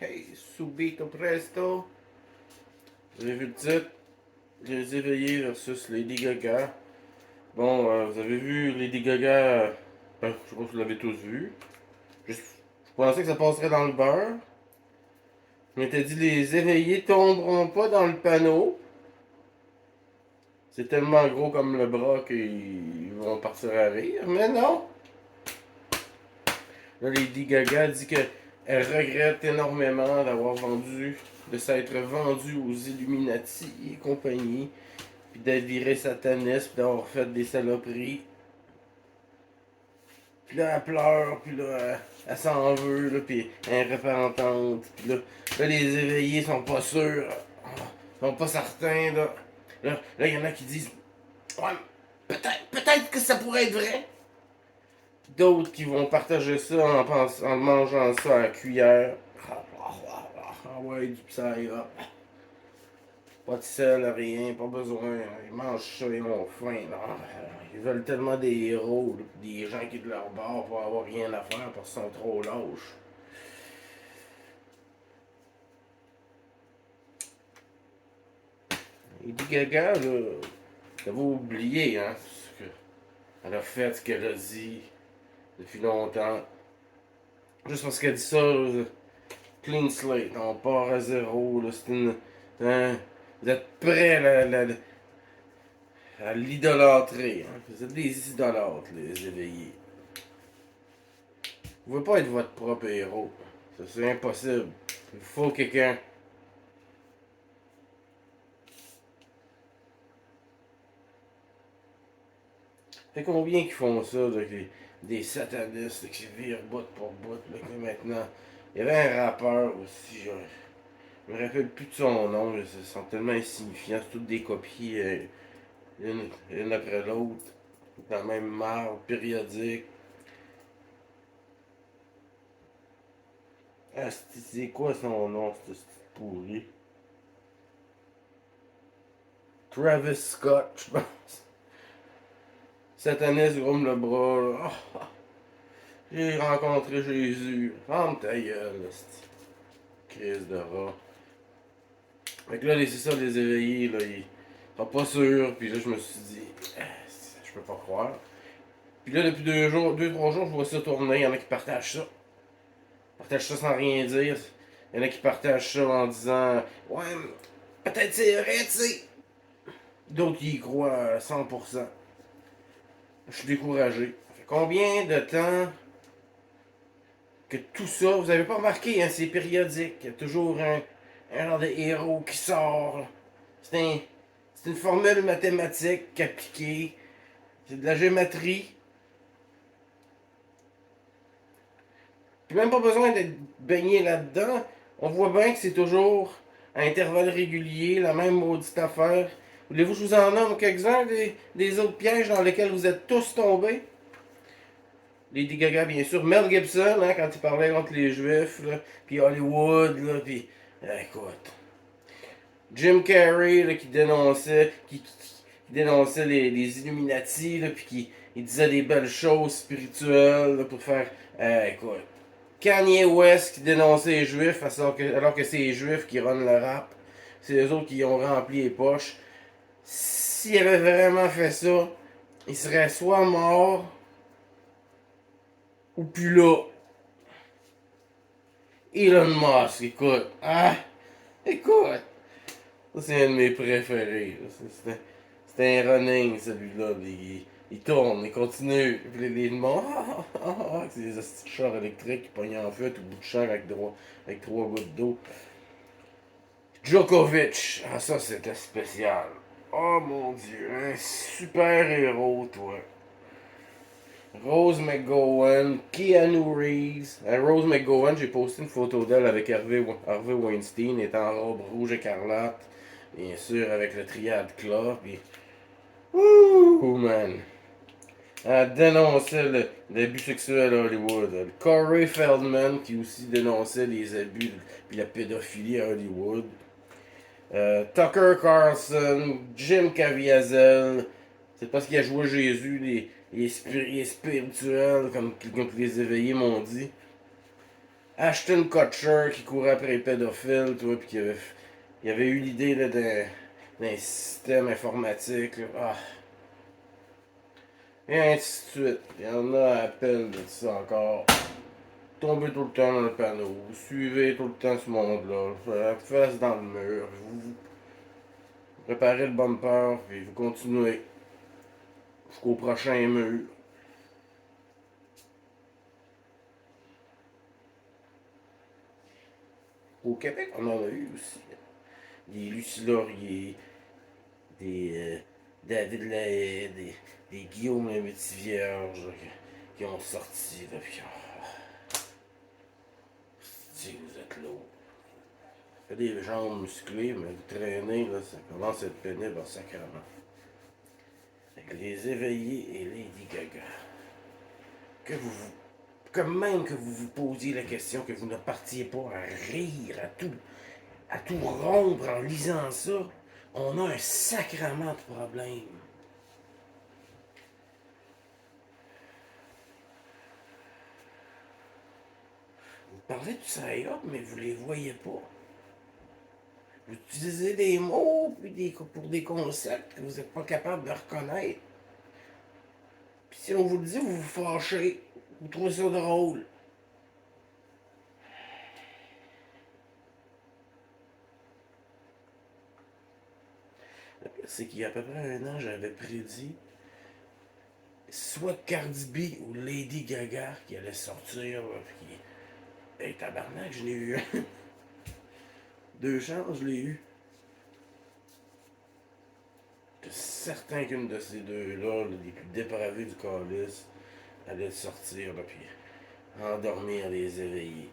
Hey, subito presto. Vous avez vu le titre? Les éveillés versus Lady Gaga. Bon, vous avez vu Lady Gaga. Ben, je sais pas si vous l'avez tous vu. Je pensais que ça passerait dans le beurre. Je m'étais dit, les éveillés tomberont pas dans le panneau. C'est tellement gros comme le bras qu'ils vont partir à rire. Mais non! Là, Lady Gaga dit qu'elle regrette énormément de s'être vendue aux Illuminati et compagnie, puis d'être virée sataniste, puis d'avoir fait des saloperies. Puis là, elle pleure, puis là, elle s'en veut, là, puis elle est repentante. Puis là, les éveillés sont pas sûrs, sont pas certains, là. Là, il y en a qui disent, ouais, peut-être que ça pourrait être vrai. D'autres qui vont partager ça en mangeant ça à la cuillère. Ah ouais, du psy, pas de sel, rien, pas besoin. Ils mangent ça, ils ont faim. Là. Ils veulent tellement des héros, là, des gens qui de leur bord pour avoir rien à faire parce qu'ils sont trop lâches. Lady Gaga, là, t'avais oublié, hein, elle a fait ce qu'elle a dit depuis longtemps. Juste parce qu'elle dit ça, là, clean slate, on part à zéro, là, c'est une. Hein, vous êtes prêts à l'idolâtrer, hein. Vous êtes des idolâtres, les éveillés. Vous pouvez pas être votre propre héros. Ça, c'est impossible. Il faut quelqu'un. Fait combien qui font ça, là, des satanistes là, qui virent bout pour bout, là, que maintenant. Il y avait un rappeur aussi, je me rappelle plus de son nom, là, ils sont tellement insignifiants, c'est toutes des copies, une après l'autre, dans la même marbre, périodique. Ah, c'est quoi son nom, ce pourri? Travis Scott, je pense. Sataniste groume le bras, là. Oh, j'ai rencontré Jésus. Ferme ta gueule, crise de rat. Fait que là, c'est ça, les éveillés, là, ils sont pas sûrs. Puis là, je me suis dit, je peux pas croire. Puis là, depuis 2 jours, 2, 3 jours, je vois ça tourner. Il y en a qui partagent ça. Ils partagent ça sans rien dire. Il y en a qui partagent ça en disant, ouais, peut-être c'est vrai, tu sais. D'autres qui y croient à 100%. Je suis découragé. Fait combien de temps que tout ça, vous avez pas remarqué, hein, c'est périodique. Il y a toujours un genre de héros qui sort. C'est un, c'est une formule mathématique appliquée. C'est de la géométrie. Puis même pas besoin d'être baigné là-dedans. On voit bien que c'est toujours à intervalles réguliers, la même maudite affaire. Voulez-vous que je vous en nomme quelques-uns des autres pièges dans lesquels vous êtes tous tombés? Lady Gaga, bien sûr. Mel Gibson, hein, quand il parlait contre les Juifs, là, puis Hollywood, là, puis... écoute. Jim Carrey, là, qui dénonçait les Illuminati, là, puis qui il disait des belles choses spirituelles là, pour faire... écoute. Kanye West qui dénonçait les Juifs alors que c'est les Juifs qui runnent le rap. C'est eux autres qui ont rempli les poches. S'il avait vraiment fait ça, il serait soit mort ou plus là. Elon Musk, écoute. Ah, écoute. Ça, c'est un de mes préférés. C'est un running, celui-là. Il tourne, il continue. Puis les monde, c'est des hosties de chars électriques qui pognent en feu tout bout de champ avec 3 gouttes d'eau. Djokovic, ah ça c'était spécial. Oh mon dieu, un super héros, toi. Rose McGowan, Keanu Reeves. Rose McGowan, j'ai posté une photo d'elle avec Harvey Weinstein, est en robe rouge écarlate, bien sûr, avec le triade club. Puis, ouh, man. Elle dénonçait l'abus sexuel à Hollywood. Corey Feldman, qui aussi dénonçait les abus et la pédophilie à Hollywood. Tucker Carlson, Jim Caviezel, c'est parce qu'il a joué Jésus, les spirituels, comme les éveillés m'ont dit. Ashton Kutcher qui courait après les pédophiles, toi, puis il avait eu l'idée là, d'un système informatique. Là. Ah. Et ainsi de suite. Il y en a à appel de ça encore. Tombez tout le temps dans le panneau. Vous suivez tout le temps ce monde-là. La face dans le mur. Vous préparez le bumper, puis vous continuez jusqu'au prochain mur. Au Québec, on en a eu aussi. Des Lucie Laurier, des David Lahaye, des Guillaume le Métis-Vierge qui ont sorti. Là, puis, si vous êtes lourd. Fait des jambes musclées, mais vous traînez, là, ça commence à être pénible en sacrement. Avec les éveillés et Lady Gaga. Que même que vous vous posiez la question, que vous ne partiez pas à rire, à tout rompre en lisant ça, on a un sacrement de problème. Vous parlez du psy-up, mais vous les voyez pas. Vous utilisez des mots puis pour des concepts que vous n'êtes pas capable de reconnaître. Puis si on vous le dit, vous vous fâchez. Vous trouvez ça drôle. C'est qu'il y a à peu près un an, j'avais prédit soit Cardi B ou Lady Gaga qui allait sortir. Puis, hey, tabarnak, je l'ai eu. Deux chances, je l'ai eu. Je suis certain qu'une de ces deux-là, les plus dépravés du calice, allait sortir, là, puis endormir les éveillés.